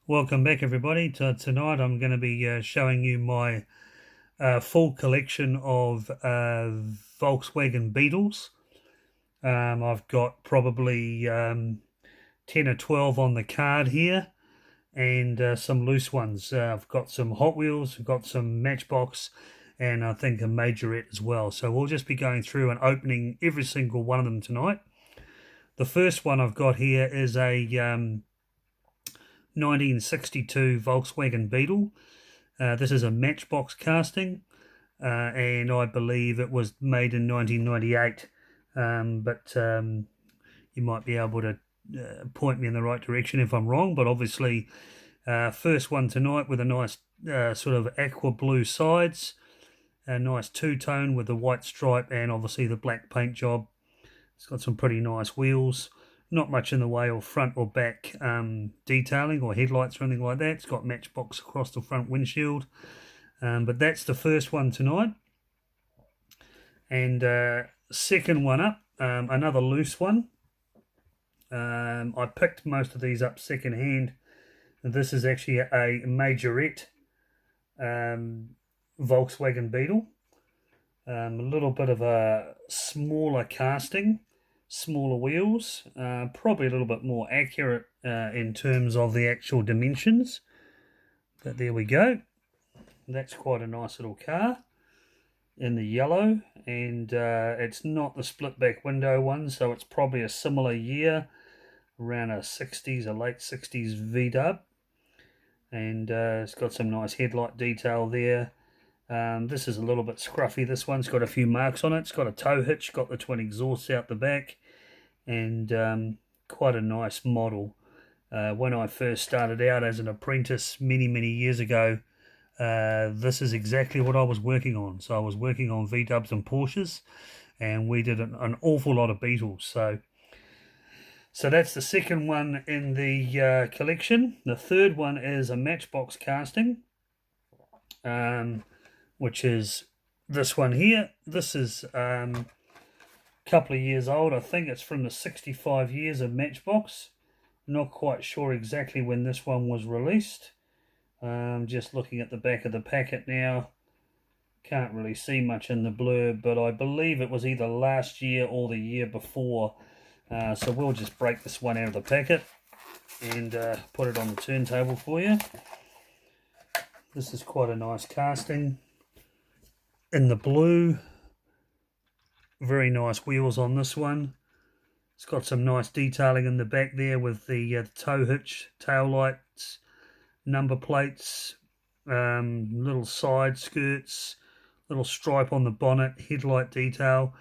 Welcome back everybody. Tonight I'm going to be showing you my full collection of Volkswagen Beetles. I've got probably 10 or 12 on the card here, and some loose ones. I've got some Hot Wheels, I've got some Matchbox, and I think a Majorette as well. So we'll just be going through and opening every single one of them tonight. The first one I've got here is a 1962 Volkswagen Beetle. This is a Matchbox casting, and I believe it was made in 1998, but you might be able to point me in the right direction if I'm wrong. But obviously, first one tonight with a nice sort of aqua blue sides, a nice two-tone with the white stripe and obviously the black paint job. It's got some pretty nice wheels. Not much in the way of front or back detailing or headlights or anything like that. It's got Matchbox across the front windshield. But that's the first one tonight. And second one up, another loose one. I picked most of these up second hand. This is actually a Majorette Volkswagen Beetle. A little bit of a smaller casting. Smaller wheels, probably a little bit more accurate in terms of the actual dimensions, but there we go. That's quite a nice little car in the yellow, and it's not the split back window one, so it's probably a similar year, around a 60s, a late 60s V-dub, and it's got some nice headlight detail there. This is a little bit scruffy. This one's got a few marks on it. It's got a tow hitch, got the twin exhausts out the back, and quite a nice model. When I first started out as an apprentice many years ago, this is exactly what I was working on. So I was working on V-dubs and Porsches, and we did an awful lot of Beetles. So that's the second one in the collection. The third one is a Matchbox casting, which is this one here. This is a couple of years old. I think it's from the 65 years of Matchbox. Not quite sure exactly when this one was released. Just looking at the back of the packet now. Can't really see much in the blur, but I believe it was either last year or the year before. So we'll just break this one out of the packet and put it on the turntable for you. This is quite a nice casting in the blue. Very nice wheels on this one. It's got some nice detailing in the back there with the tow hitch, tail lights, number plates, little side skirts, little stripe on the bonnet, headlight detail.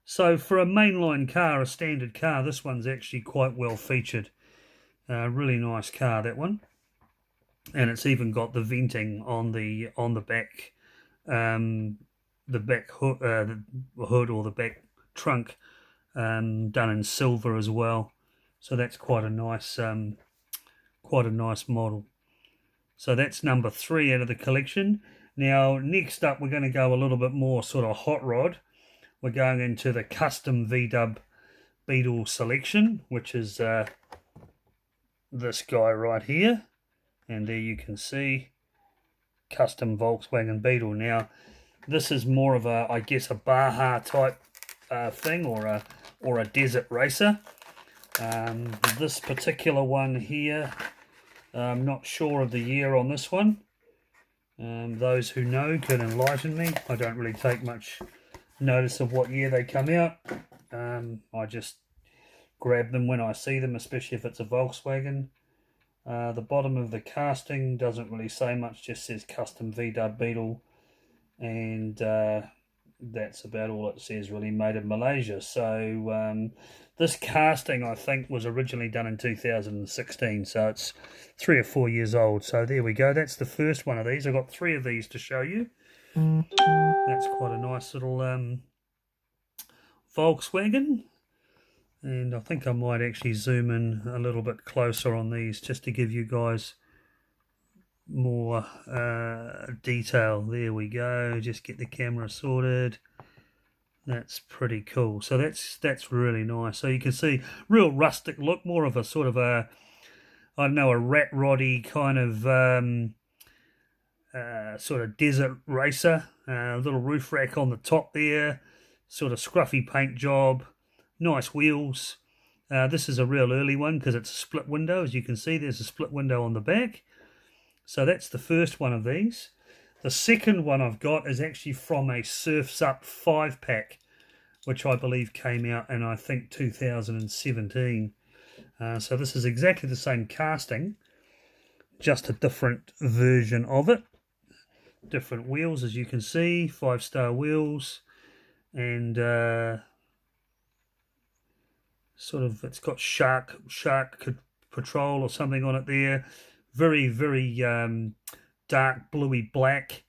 So for a mainline car, a standard car, this one's actually quite well featured. Really nice car, that one. And it's even got the venting on the back, the back hood, the hood or the back trunk, done in silver as well. So that's quite a nice model. So that's number 3 out of the collection. Now next up, we're going to go a little bit more sort of hot rod. We're going into the custom V-dub Beetle selection, which is this guy right here. And there you can see custom Volkswagen Beetle. Now, this is more of a, I guess, a Baja type thing, or a desert racer. This particular one here, I'm not sure of the year on this one. Those who know can enlighten me. I don't really take much notice of what year they come out. I just grab them when I see them, especially if it's a Volkswagen. The bottom of the casting doesn't really say much, just says custom V-dub Beetle, and that's about all it says, really, made in Malaysia. So this casting, I think, was originally done in 2016, so it's 3 or 4 years old. So there we go, that's the first one of these. I've got 3 of these to show you. That's quite a nice little Volkswagen. And I think I might actually zoom in a little bit closer on these just to give you guys more detail. There we go. Just get the camera sorted. That's pretty cool. So that's really nice. So you can see real rustic look, more of a sort of a I don't know, a rat roddy kind of sort of desert racer. Little roof rack on the top there, sort of scruffy paint job, nice wheels. This is a real early one because it's a split window. As you can see, there's a split window on the back. So that's the first one of these. The second one I've got is actually from a Surf's Up 5-pack, which I believe came out in, I think, 2017. So this is exactly the same casting, just a different version of it. Different wheels, as you can see, 5-star wheels, and sort of, it's got shark patrol or something on it there. Very, very dark bluey black.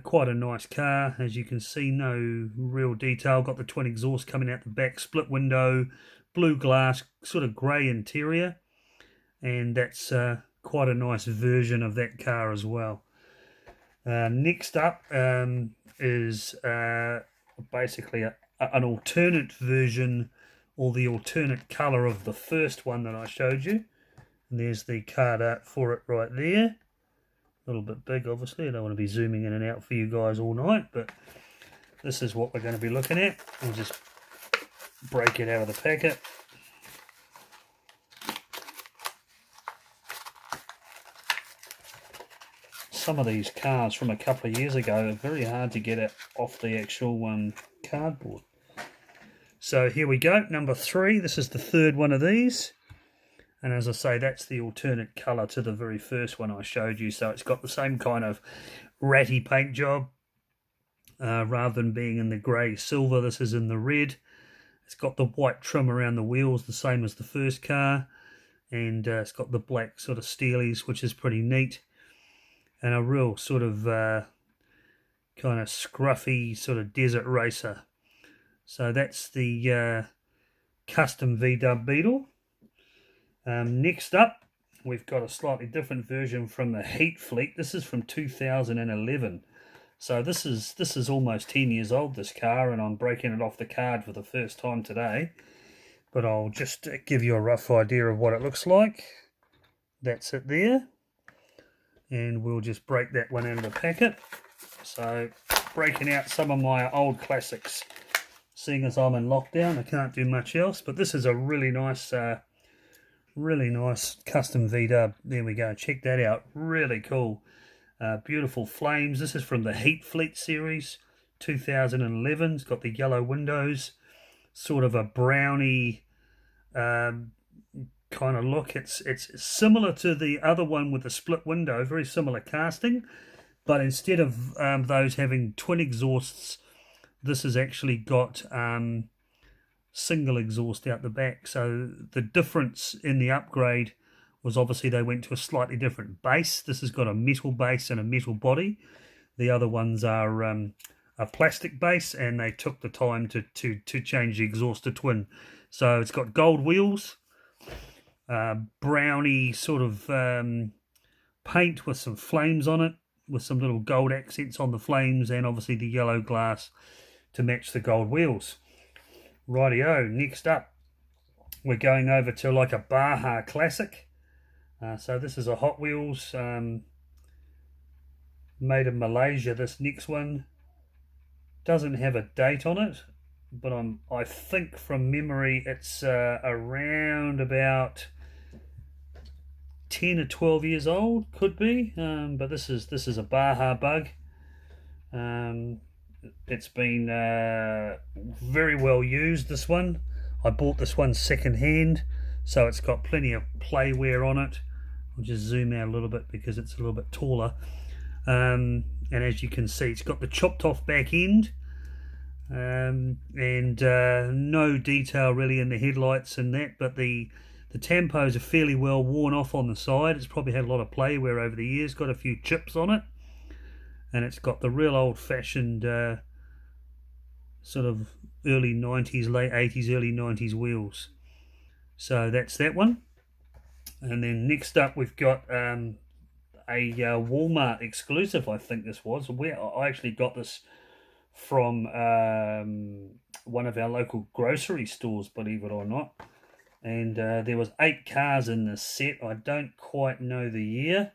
Quite a nice car, as you can see. No real detail. Got the twin exhaust coming out the back, split window, blue glass, sort of grey interior, and that's quite a nice version of that car as well. Next up is basically an alternate version, or the alternate colour of the first one that I showed you. And there's the card art for it right there. A little bit big, obviously. I don't want to be zooming in and out for you guys all night, but this is what we're going to be looking at. I'll just break it out of the packet. Some of these cars from a couple of years ago are very hard to get it off the actual cardboard. So here we go, number 3. This is the third one of these. And as I say, that's the alternate colour to the very first one I showed you. So it's got the same kind of ratty paint job. Rather than being in the grey silver, this is in the red. It's got the white trim around the wheels, the same as the first car. And it's got the black sort of steelies, which is pretty neat. And a real sort of kind of scruffy sort of desert racer. So that's the custom VW Beetle. Next up, we've got a slightly different version from the Heat Fleet. This is from 2011. So this is almost 10 years old, this car, and I'm breaking it off the card for the first time today. But I'll just give you a rough idea of what it looks like. That's it there. And we'll just break that one out of the packet. So, breaking out some of my old classics. Seeing as I'm in lockdown, I can't do much else. But this is a really nice custom VW. There we go. Check that out. Really cool. Beautiful flames. This is from the Heat Fleet series, 2011. It's got the yellow windows. Sort of a browny kind of look. It's similar to the other one with the split window, very similar casting, but instead of those having twin exhausts, this has actually got single exhaust out the back. So the difference in the upgrade was obviously they went to a slightly different base. This has got a metal base and a metal body. The other ones are a plastic base, and they took the time to change the exhaust to twin. So it's got gold wheels, browny sort of paint with some flames on it, with some little gold accents on the flames, and obviously the yellow glass to match the gold wheels. Rightio, next up we're going over to like a Baja classic. So this is a Hotwheels made in Malaysia. This next one doesn't have a date on it, but I think from memory it's around about 10 or 12 years old, could be. But this is a Baja bug. It's been very well used, this one. I bought this one second hand, so it's got plenty of play wear on it. I'll just zoom out a little bit because it's a little bit taller. And as you can see, it's got the chopped off back end, and no detail really in the headlights and that, but the tampos are fairly well worn off on the side. It's probably had a lot of play wear over the years, got a few chips on it, and it's got the real old-fashioned sort of early 90s, late 80s, early 90s wheels. So that's that one. And then next up we've got a Walmart exclusive, I think this was. I actually got this from one of our local grocery stores, believe it or not. And there was 8 cars in this set. I don't quite know the year.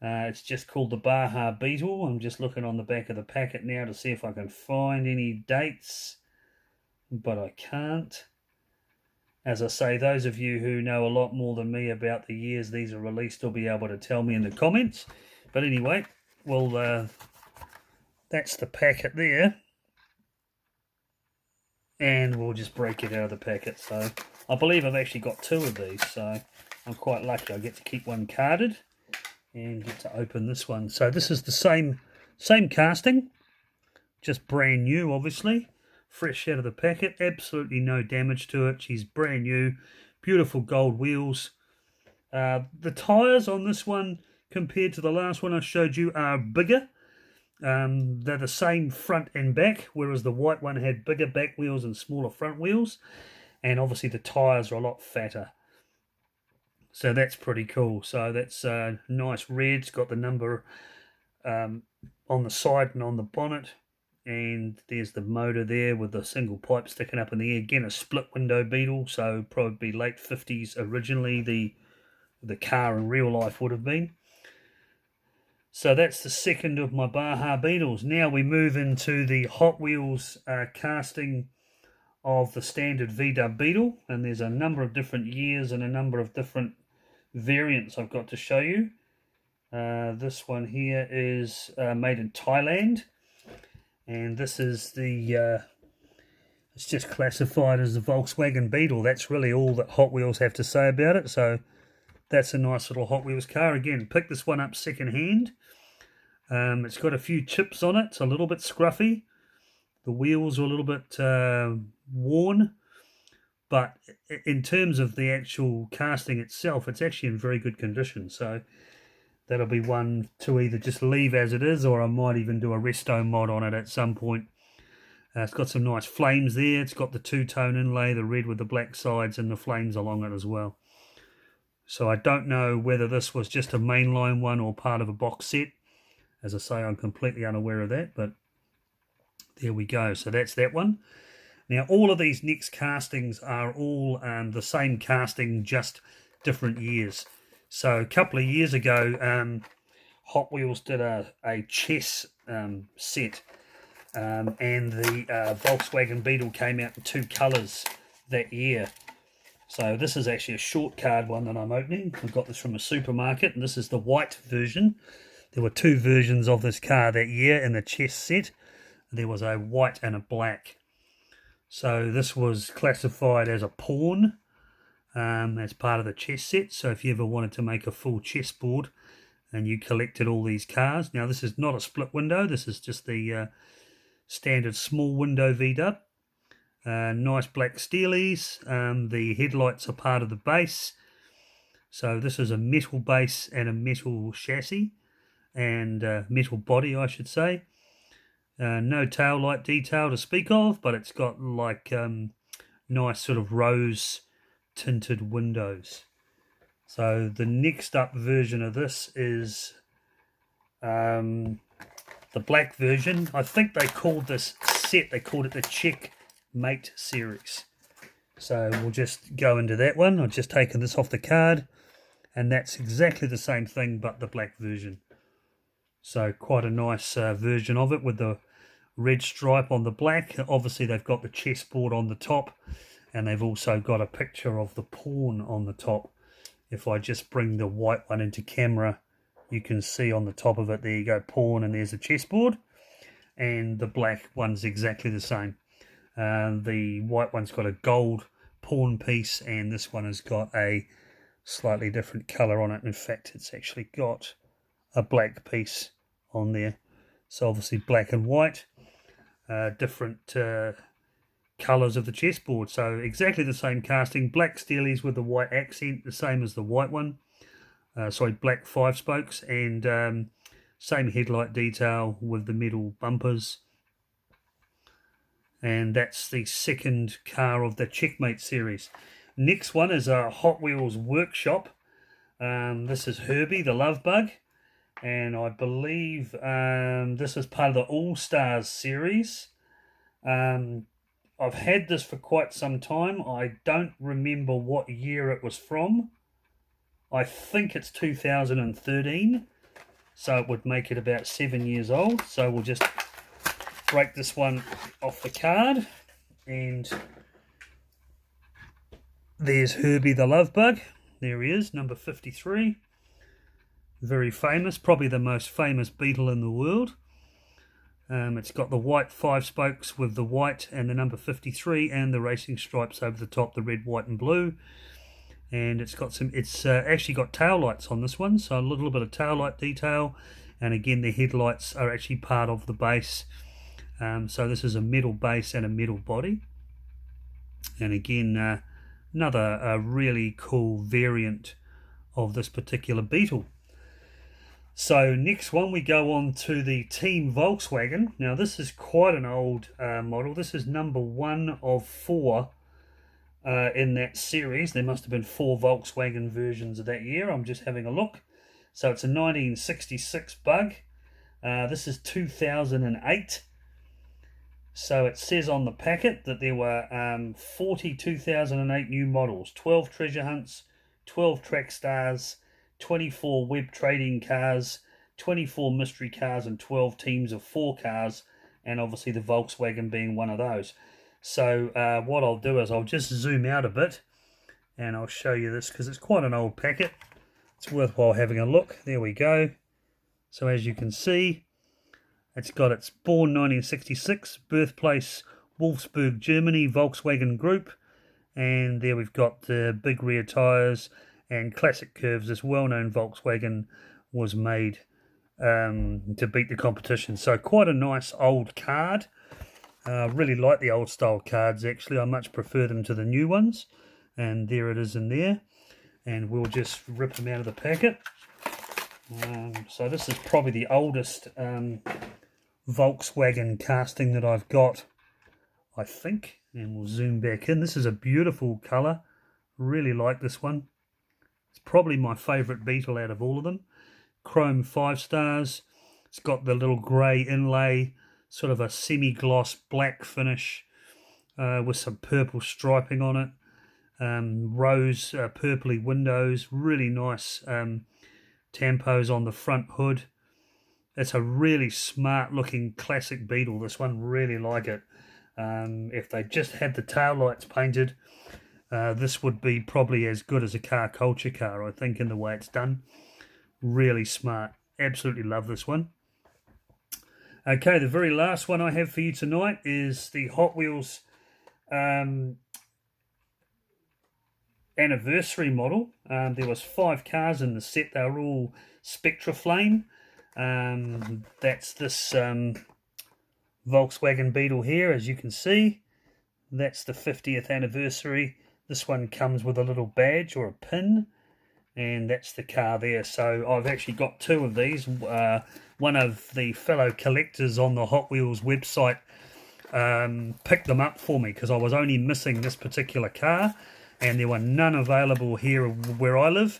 It's just called the Baja Beetle. I'm just looking on the back of the packet now to see if I can find any dates, but I can't. As I say, those of you who know a lot more than me about the years these are released will be able to tell me in the comments. But anyway, well, that's the packet there. And we'll just break it out of the packet. So I believe I've actually got 2 of these, so I'm quite lucky. I get to keep one carded and get to open this one. So this is the same casting, just brand new, obviously, fresh out of the packet. Absolutely no damage to it. She's brand new, beautiful gold wheels. The tires on this one compared to the last one I showed you are bigger. They're the same front and back, whereas the white one had bigger back wheels and smaller front wheels, and obviously the tires are a lot fatter. So that's pretty cool. So that's nice red. It's got the number on the side and on the bonnet, and there's the motor there with the single pipe sticking up in the air. Again, a split window Beetle, so probably late 50s originally the car in real life would have been. So that's the second of my Baja Beetles. Now we move into the Hot Wheels casting of the standard VW Beetle, and there's a number of different years and a number of different variants I've got to show you. This one here is made in Thailand, and this is the it's just classified as the Volkswagen Beetle. That's really all that Hot Wheels have to say about it. So that's a nice little Hot Wheels car. Again, picked this one up second hand. It's got a few chips on it. It's a little bit scruffy. The wheels are a little bit worn, but in terms of the actual casting itself, it's actually in very good condition. So that'll be one to either just leave as it is, or I might even do a resto mod on it at some point. It's got some nice flames there. It's got the two-tone inlay, the red with the black sides, and the flames along it as well. So I don't know whether this was just a mainline one or part of a box set. As I say, I'm completely unaware of that, but there we go. So that's that one. Now, all of these next castings are all the same casting, just different years. So a couple of years ago, Hot Wheels did a chess set, and the Volkswagen Beetle came out in 2 colours that year. So this is actually a short card one that I'm opening. I got this from a supermarket, and this is the white version. There were 2 versions of this car that year in the chess set. There was a white and a black. So this was classified as a pawn as part of the chess set. So if you ever wanted to make a full chessboard and you collected all these cars. Now this is not a split window. This is just the standard small window VW. Nice black steelies. The headlights are part of the base. So this is a metal base and a metal chassis. And metal body, I should say. No tail light detail to speak of, but it's got like nice sort of rose tinted windows. So the next up version of this is the black version. I think they called this set, they called it the Checkmate series. So we'll just go into that one. I've just taken this off the card, and that's exactly the same thing but the black version. So quite a nice version of it with the red stripe on the black. Obviously they've got the chessboard on the top, and they've also got a picture of the pawn on the top. If I just bring the white one into camera, you can see on the top of it, there you go, pawn, and there's the chessboard. And the black one's exactly the same. The white one's got a gold pawn piece, and this one has got a slightly different colour on it. In fact, it's actually got a black piece on there. So obviously black and white, different colours of the chessboard. So exactly the same casting, black steelies with the white accent, the same as the white one. Black 5 spokes, and same headlight detail with the metal bumpers. And that's the second car of the Checkmate series. Next one is a Hot Wheels Workshop. This is Herbie the Love Bug, and I believe this is part of the All Stars series. I've had this for quite some time. I don't remember what year it was from. I think it's 2013, so it would make it about 7 years old. So we'll just break this one off the card, and there's Herbie the Love Bug. There he is, number 53. Very famous, probably the most famous beetle in the world. It's got the white 5 spokes with the white and the number 53 and the racing stripes over the top, the red, white and blue. And it's got some, it's actually got tail lights on this one, so a little bit of tail light detail. And again, the headlights are actually part of the base. So this is a metal base and a metal body. And again, another really cool variant of this particular beetle. So next one, we go on to the Team Volkswagen. Now this is quite an old model. This is number 1 of 4 in that series. There must have been 4 Volkswagen versions of that year. I'm just having a look. So it's a 1966 bug. This is 2008. So it says on the packet that there were 40 2008 new models, 12 treasure hunts, 12 track stars, 24 web trading cars, 24 mystery cars, and 12 teams of 4 cars, and obviously the Volkswagen being one of those. So what I'll do is I'll just zoom out a bit and I'll show you this because it's quite an old packet. It's worthwhile having a look. There we go. So as you can see, it's got its born 1966, birthplace Wolfsburg, Germany, Volkswagen Group, and there we've got the big rear tyres and classic curves. This well-known Volkswagen was made to beat the competition. So quite a nice old card. Really like the old style cards actually. I much prefer them to the new ones. And there it is in there. And we'll just rip them out of the packet. So this is probably the oldest Volkswagen casting that I've got, I think. And we'll zoom back in. This is a beautiful colour. Really like this one. It's probably my favourite Beetle out of all of them. Chrome 5 stars. It's got the little grey inlay, sort of a semi-gloss black finish with some purple striping on it. Rose purpley windows. Really nice tampos on the front hood. It's a really smart looking classic Beetle. This one, really like it. If they just had the tail lights painted, this would be probably as good as a car culture car, I think, in the way it's done. Really smart. Absolutely love this one. Okay, the very last one I have for you tonight is the Hot Wheels anniversary model. There was 5 cars in the set. They were all Spectra Flame. That's this Volkswagen Beetle here, as you can see. That's the 50th anniversary. This one comes with a little badge or a pin, and that's the car there. So I've actually got 2 of these. One of the fellow collectors on the Hot Wheels website picked them up for me because I was only missing this particular car, and there were none available here where I live.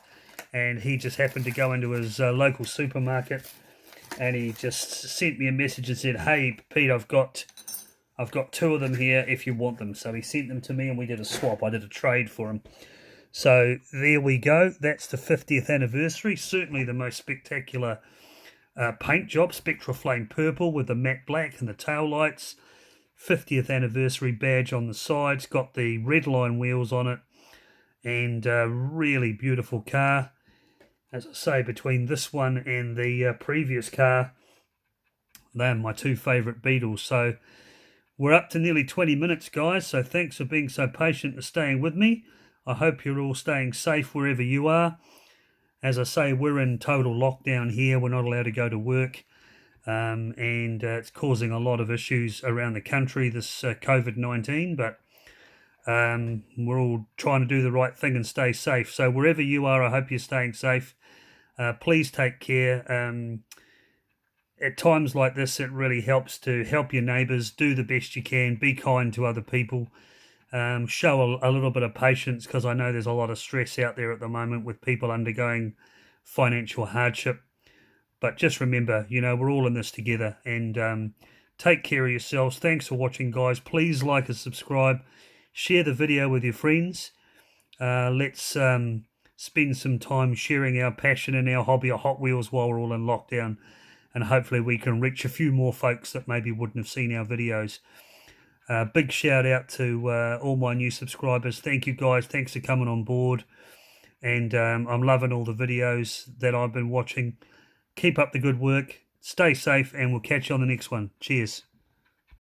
And he just happened to go into his local supermarket, and he just sent me a message and said, "Hey Pete, I've got 2 of them here if you want them." So he sent them to me and we did a swap. I did a trade for him. So there we go. That's the 50th anniversary. Certainly the most spectacular paint job. Spectra Flame Purple with the matte black and the tail lights. 50th anniversary badge on the sides. Got the red line wheels on it. And really beautiful car. As I say, between this one and the previous car, they're my 2 favourite Beetles. So we're up to nearly 20 minutes, guys, so thanks for being so patient and staying with me. I hope you're all staying safe wherever you are. As I say, we're in total lockdown here. We're not allowed to go to work, and it's causing a lot of issues around the country, this COVID-19, but we're all trying to do the right thing and stay safe. So wherever you are, I hope you're staying safe. Please take care. At times like this, it really helps to help your neighbours, do the best you can, be kind to other people, show a little bit of patience, because I know there's a lot of stress out there at the moment with people undergoing financial hardship. But just remember, you know, we're all in this together, and Take care of yourselves. Thanks for watching, guys. Please like and subscribe. Share the video with your friends. Let's spend some time sharing our passion and our hobby of Hot Wheels while we're all in lockdown. And hopefully we can reach a few more folks that maybe wouldn't have seen our videos. Big shout out to all my new subscribers. Thank you, guys. Thanks for coming on board. And I'm loving all the videos that I've been watching. Keep up the good work. Stay safe, and we'll catch you on the next one. Cheers.